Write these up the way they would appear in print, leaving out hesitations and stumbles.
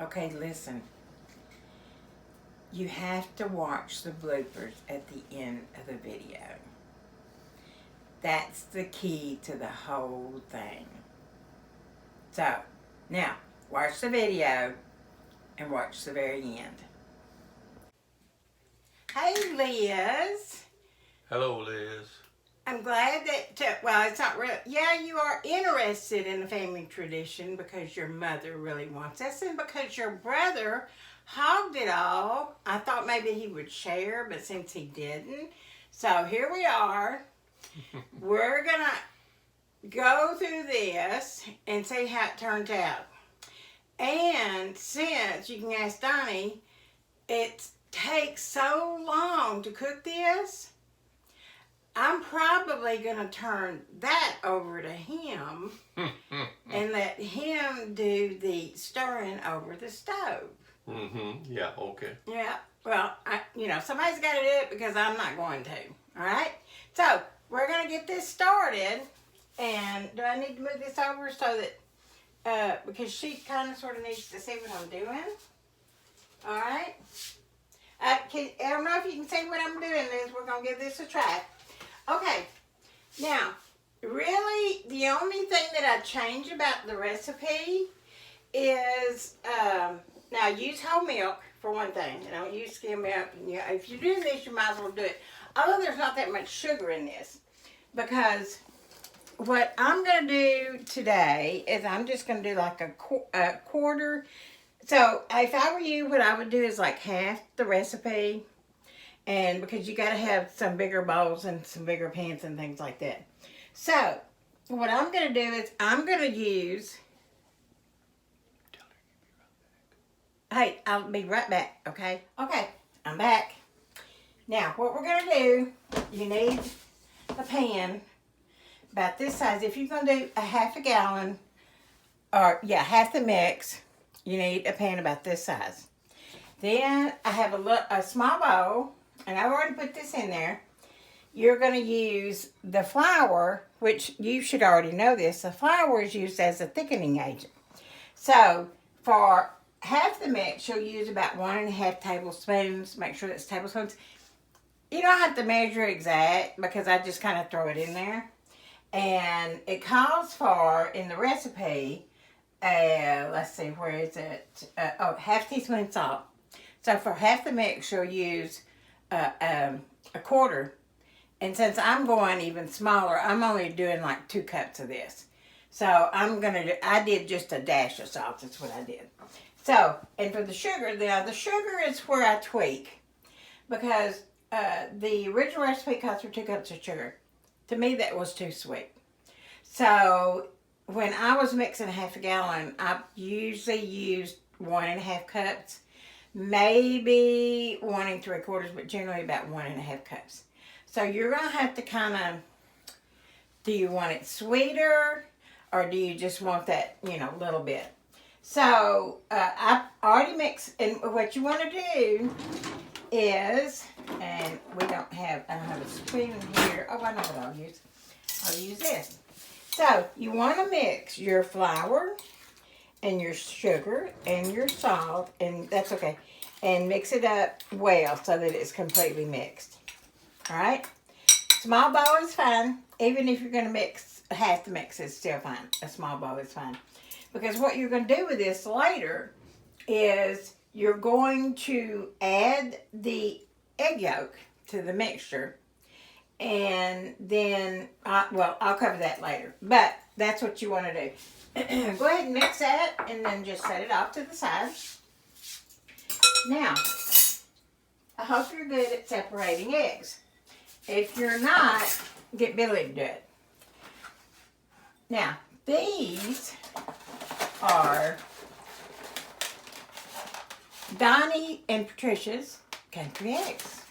Okay, listen. You have to watch the bloopers at the end of the video. That's the key to the whole thing. So, now, watch the video and watch the very end. Hey, Liz. Hello, Liz. I'm glad that, well, it's not real. Yeah, you are interested in the family tradition because your mother really wants us and because your brother hogged it all. I thought maybe he would share, but since he didn't, so here we are. We're going to go through this and see how it turns out. And since, you can ask Donnie, it takes so long to cook this, I'm probably going to turn that over to him and let him do the stirring over the stove. Mm-hmm. Yeah, okay. Yeah, well, somebody's got to do it because I'm not going to. All right? So, we're going to get this started. And do I need to move this over so that, because she kind of sort of needs to see what I'm doing. All right? I don't know if you can see what I'm doing, Liz. We're going to give this a try. Okay, now, really, the only thing that I change about the recipe is, now use whole milk for one thing. Don't use skim milk. If you're doing this, you might as well do it. Although there's not that much sugar in this, because what I'm going to do today is I'm just going to do like a quarter. So if I were you, what I would do is like half the recipe. And because you got to have some bigger bowls and some bigger pans and things like that. So, what I'm going to do is I'm going to use... Hey, I'll be right back, okay? Okay, I'm back. Now, what we're going to do, you need a pan about this size. If you're going to do a half a gallon, or half the mix, you need a pan about this size. Then I have a small bowl. And I've already put this in there. You're going to use the flour, which you should already know this. The flour is used as a thickening agent. So, for half the mix, you'll use about 1.5 tablespoons. Make sure that's tablespoons. You don't have to measure exact because I just kind of throw it in there. And it calls for, in the recipe, let's see, where is it? Half teaspoon salt. So, for half the mix, you'll use a quarter, and since I'm going even smaller, I'm only doing like 2 cups of this. So I did just a dash of salt. That's what I did. So, and for the sugar, now the sugar is where I tweak, because the original recipe calls for 2 cups of sugar. To me, that was too sweet. So when I was mixing half a gallon, I usually used 1.5 cups. Maybe 1 3/4, but generally about 1.5 cups. So you're going to have to kind of, do you want it sweeter or do you just want that, little bit? So I already mixed, and what you want to do is, and I don't have a spoon here. Oh, I know what I'll use. I'll use this. So you want to mix your flour and your sugar and your salt, and that's okay, and mix it up well so that it's completely mixed. All right? Small bowl is fine. Even if you're going to mix half the mix, it's still fine. A small bowl is fine. Because what you're going to do with this later is you're going to add the egg yolk to the mixture, and then, I'll cover that later, but that's what you want to do. Go ahead and mix that, and then just set it off to the side. Now, I hope you're good at separating eggs. If you're not, get Billy to do it. Now, these are Donnie and Patricia's country eggs.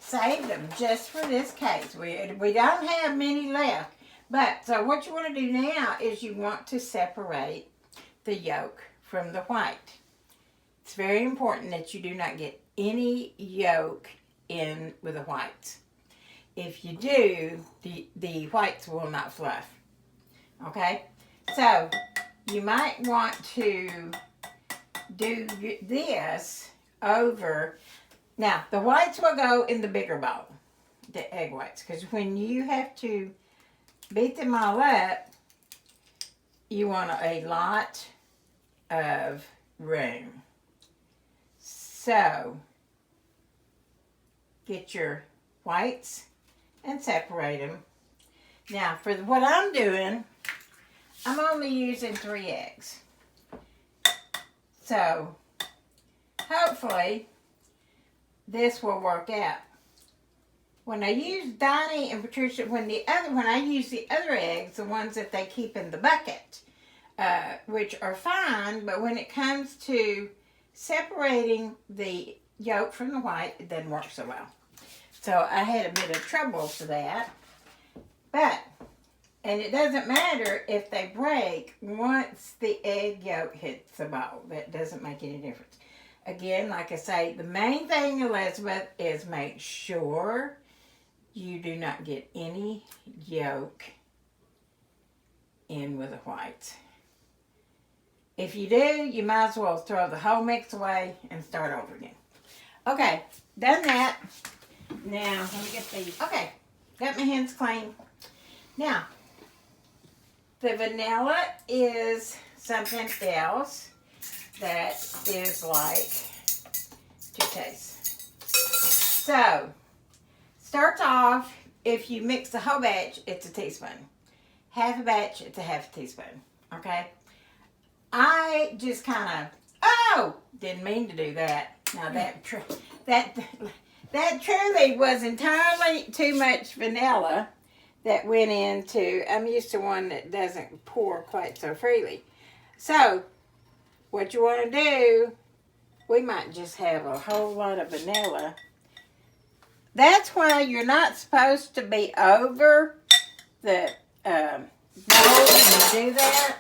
Saved them just for this case. We don't have many left. But, so what you want to do now is you want to separate the yolk from the white. It's very important that you do not get any yolk in with the whites. If you do, the whites will not fluff. Okay? So, you might want to do this over. Now, the whites will go in the bigger bowl, the egg whites, because when you have to beat them all up, you want a lot of room. So, get your whites and separate them. Now, for what I'm doing, I'm only using 3 eggs. So, hopefully, this will work out. When I use Donnie and Patricia, when I use the other eggs, the ones that they keep in the bucket, which are fine, but when it comes to separating the yolk from the white, it doesn't work so well. So I had a bit of trouble for that. And it doesn't matter if they break once the egg yolk hits the bowl. That doesn't make any difference. Again, like I say, the main thing, Elizabeth, is make sure you do not get any yolk in with the whites. If you do, you might as well throw the whole mix away and start over again. Okay, done that. Now, let me get these. Okay, got my hands clean. Now, the vanilla is something else that is like to taste. So, starts off, if you mix the whole batch, it's a teaspoon. Half a batch, it's a half a teaspoon. Okay? I just kind of, didn't mean to do that. Now that truly was entirely too much vanilla that went into, I'm used to one that doesn't pour quite so freely. So, what you want to do, we might just have a whole lot of vanilla. That's why you're not supposed to be over the mold when you do that.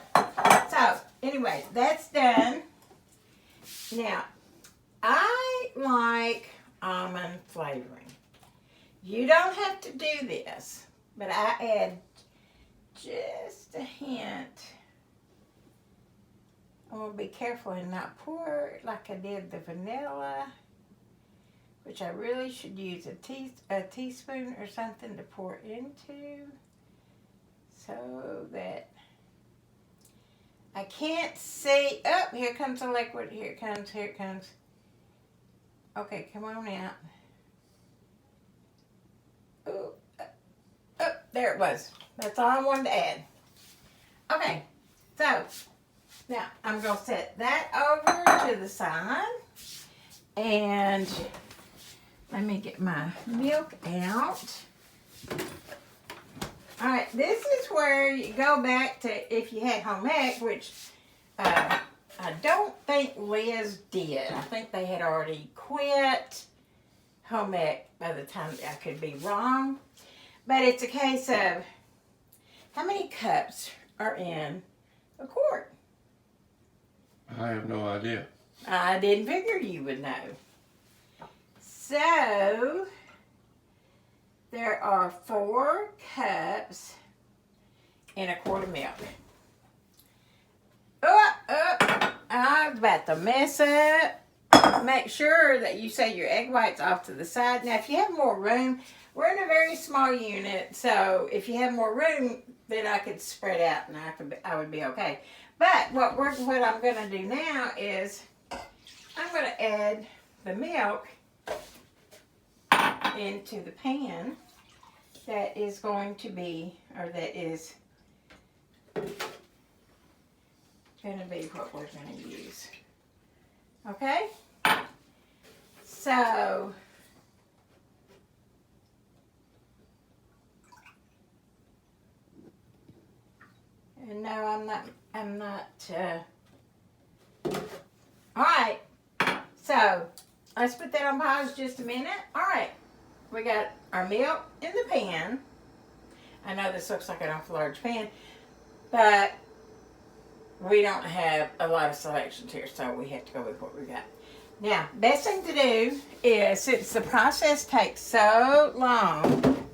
So, anyway, that's done. Now, I like almond flavoring. You don't have to do this, but I add just a hint. I'm going to be careful and not pour it like I did the vanilla, which I really should use a teaspoon or something to pour into so that I can't see. Oh, here comes the liquid. Here it comes. Here it comes. Okay, come on out. Oh, there it was. That's all I wanted to add. Okay, so now I'm going to set that over to the side. And let me get my milk out. All right, this is where you go back to if you had home ec, which I don't think Liz did. I think they had already quit home ec by the time. I could be wrong. But it's a case of how many cups are in a quart? I have no idea. I didn't figure you would know. So, there are 4 cups in a quart of milk. I was about to mess up. Make sure that you say your egg whites off to the side. Now, if you have more room, we're in a very small unit, so if you have more room, then I could spread out and I would be okay. But what I'm going to do now is I'm going to add the milk into the pan that is going to be, or that is going to be what we're going to use. Okay? So, and no, I'm not, all right, so let's put that on pause just a minute. All right, we got our milk in the pan. I know this looks like an awful large pan, but we don't have a lot of selections here, so we have to go with what we got. Now, best thing to do is, since the process takes so long,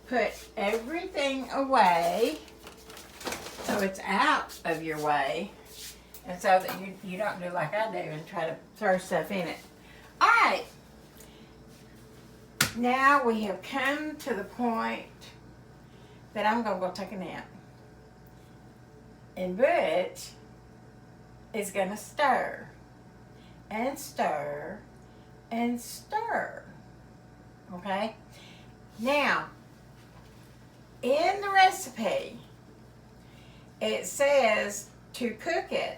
put everything away so it's out of your way. And so that you don't do like I do and try to throw stuff in it. All right. Now we have come to the point that I'm going to go take a nap. And Butch is going to stir and stir and stir. Okay? Now, in the recipe, it says to cook it.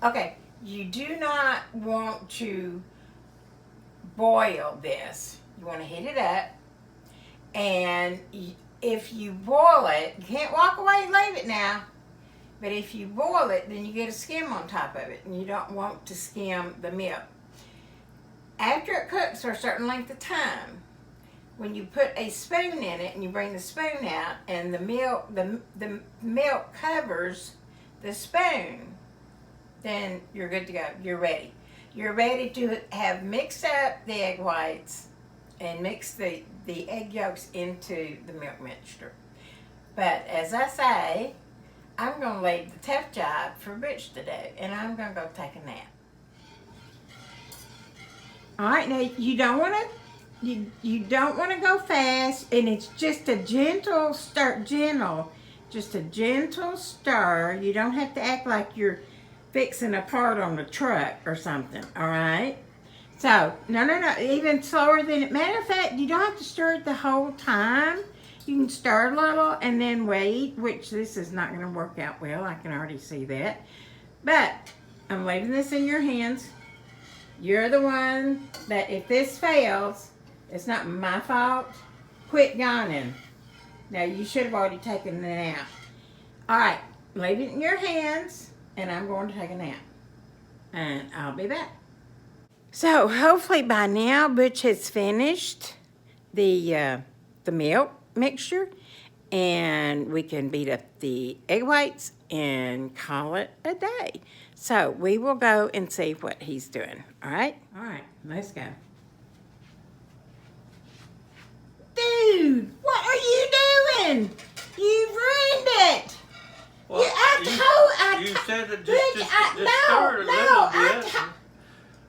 Okay, you do not want to boil this. You want to heat it up. And if you boil it, you can't walk away and leave it now. But if you boil it, then you get a skim on top of it. And you don't want to skim the milk. After it cooks for a certain length of time, when you put a spoon in it and you bring the spoon out and the milk covers the spoon, then you're good to go. You're ready. You're ready to have mixed up the egg whites and mix the egg yolks into the milk mixture. But as I say, I'm going to leave the tough job for Butch to do, and I'm going to go take a nap. All right, now you don't want to go fast, and it's just a gentle stir, just a gentle stir. You don't have to act like you're fixing a part on the truck or something, all right? So, no, even slower than it. Matter of fact, you don't have to stir it the whole time. You can stir a little and then wait, which this is not going to work out well. I can already see that. But I'm leaving this in your hands. You're the one that if this fails, it's not my fault. Quit yawning. Now, you should have already taken the nap. All right, leave it in your hands, and I'm going to take a nap. And I'll be back. So, hopefully by now, Butch has finished the milk mixture, and we can beat up the egg whites and call it a day. So, we will go and see what he's doing. All right? All right, let's go. Dude, what are you doing? You ruined it. Well, you said it just stir it a little bit.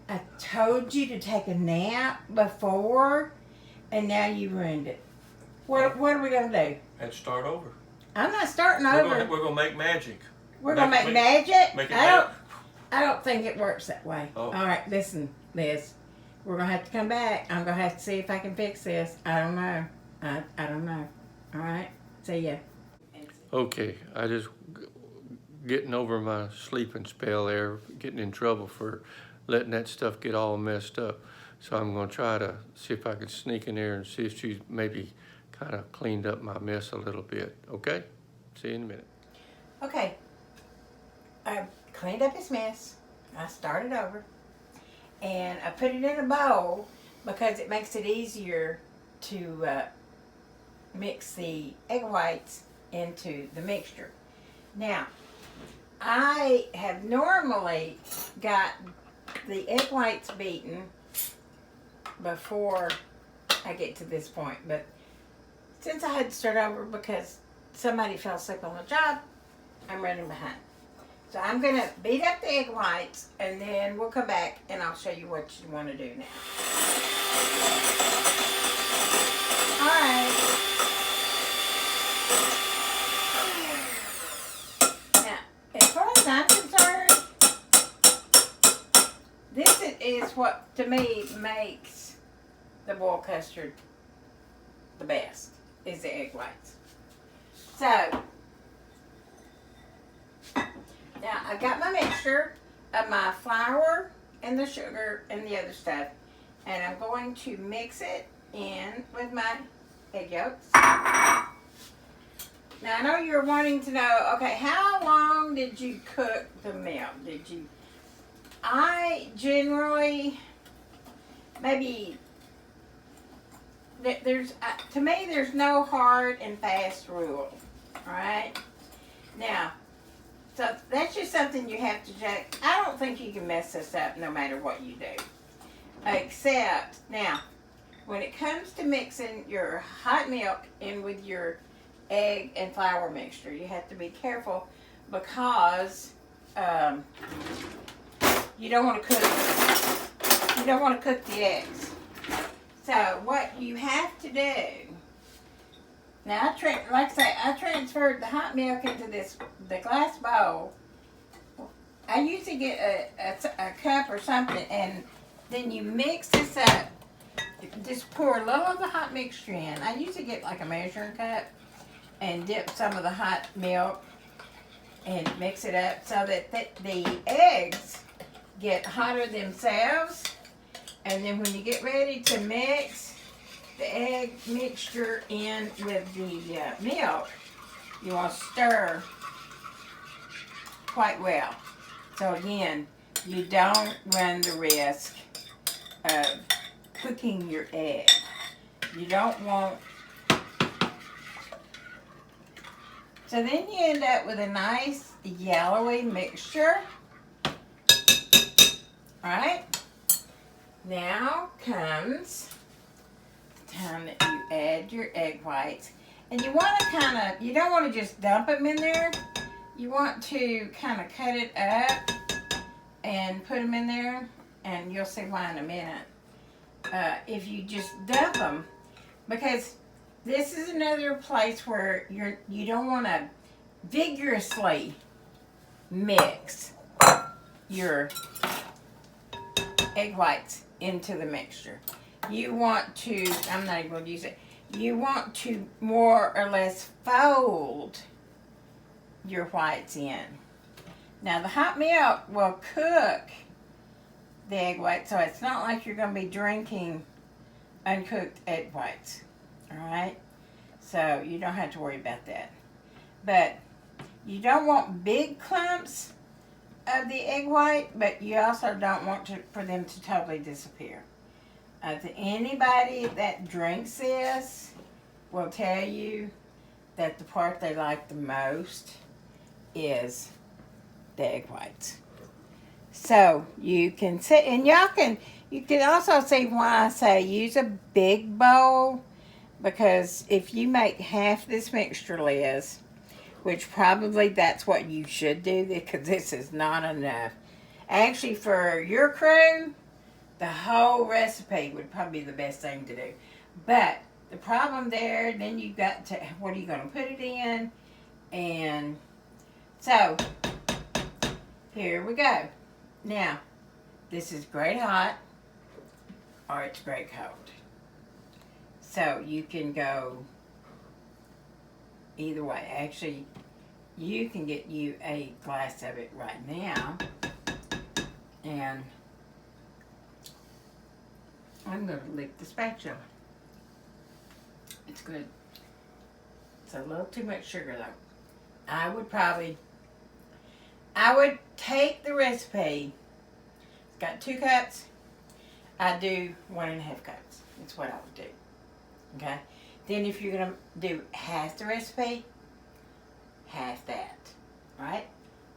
I told you to take a nap before, and now you ruined it. What are we going to do? And start over. I'm not starting over. We're going to make magic. We're going to make magic? Make it I don't think it works that way. Oh. All right, listen, Liz. We're going to have to come back. I'm going to have to see if I can fix this. I don't know. I don't know. All right? See ya. Okay, I just getting over my sleeping spell there, getting in trouble for letting that stuff get all messed up. So I'm going to try to see if I can sneak in there and see if she maybe kind of cleaned up my mess a little bit. Okay? See you in a minute. Okay. I cleaned up his mess. I started over. And I put it in a bowl because it makes it easier to mix the egg whites into the mixture. Now, I have normally got the egg whites beaten before I get to this point, but since I had to start over because somebody fell asleep on the job, I'm running behind. So I'm going to beat up the egg whites, and then we'll come back and I'll show you what you want to do now. All right. Now, as far as I'm concerned, this is what, to me, makes the boiled custard the best, is the egg whites. So, now I've got my mixture of my flour and the sugar and the other stuff, and I'm going to mix it in with my egg yolks. Now I know you're wanting to know, okay, how long did you cook the milk? I generally, maybe, to me there's no hard and fast rule, all right? Now, so that's just something you have to check. I don't think you can mess this up no matter what you do. Except, now, when it comes to mixing your hot milk in with your egg and flour mixture, you have to be careful because you don't want to cook the eggs. So what you have to do, now like I say, I transferred the hot milk into the glass bowl. I usually get a cup or something, and then you mix this up. Just pour a little of the hot mixture in. I usually get like a measuring cup and dip some of the hot milk and mix it up so that the eggs get hotter themselves. And then when you get ready to mix the egg mixture in with the milk, you want to stir quite well. So again, you don't run the risk of cooking your egg. You don't want... So then you end up with a nice yellowy mixture. Alright? Now comes the time that you add your egg whites. And you want to you don't want to just dump them in there. You want to kind of cut it up and put them in there. And you'll see why in a minute. If you just dump them, because this is another place where you don't want to vigorously mix your egg whites into the mixture. You want to, I'm not even going to use it, you want to more or less fold your whites in. Now the hot milk will cook the egg whites, so it's not like you're going to be drinking uncooked egg whites. Alright? So you don't have to worry about that. But you don't want big clumps of the egg white, but you also don't want for them to totally disappear. Anybody that drinks this will tell you that the part they like the most is the egg whites. So you can see, and you can also see why I say use a big bowl, because if you make half this mixture, Liz, which probably that's what you should do, because this is not enough. Actually, for your crew, the whole recipe would probably be the best thing to do. But the problem there, then you've got to, what are you going to put it in? And so, here we go. Now, this is great hot, or it's great cold. So, you can go either way. Actually, you can get you a glass of it right now. And I'm going to lick the spatula. It's good. It's a little too much sugar though. I would take the recipe. It's got 2 cups. I do 1.5 cups. That's what I would do. Okay? Then if you're going to do half the recipe, half that. Right?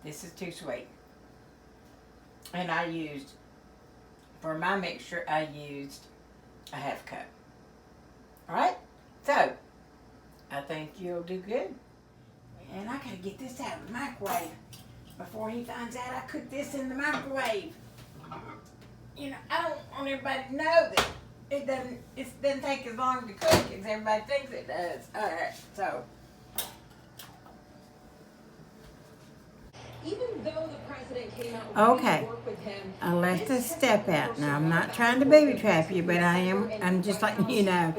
This is too sweet. And I used, for my mixture, I used a 1/2 cup. Alright? So, I think you'll do good. And I gotta get this out of the microwave before he finds out I cooked this in the microwave. You know, I don't want everybody to know that it doesn't take as long to cook as everybody thinks it does. Alright, so. Even though the president came out Okay, work with him, I left a step out. Now, I'm not trying to booby trap you, but I'm just letting you know.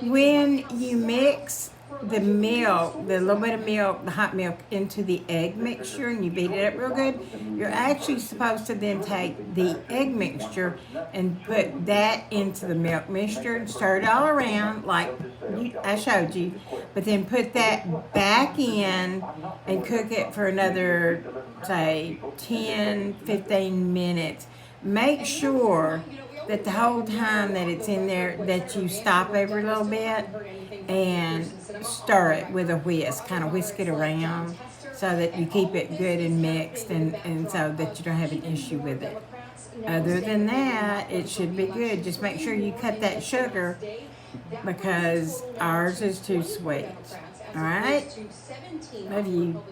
When you mix the milk, the little bit of milk, the hot milk, into the egg mixture and you beat it up real good, you're actually supposed to then take the egg mixture and put that into the milk mixture and stir it all around like I showed you, but then put that back in and cook it for another, say, 10-15 minutes. Make sure that the whole time that it's in there that you stop every little bit and stir it with a whisk, kind of whisk it around so that you keep it good and mixed and so that you don't have an issue with it. Other than that, it should be good. Just make sure you cut that sugar because ours is too sweet. All right? Love you.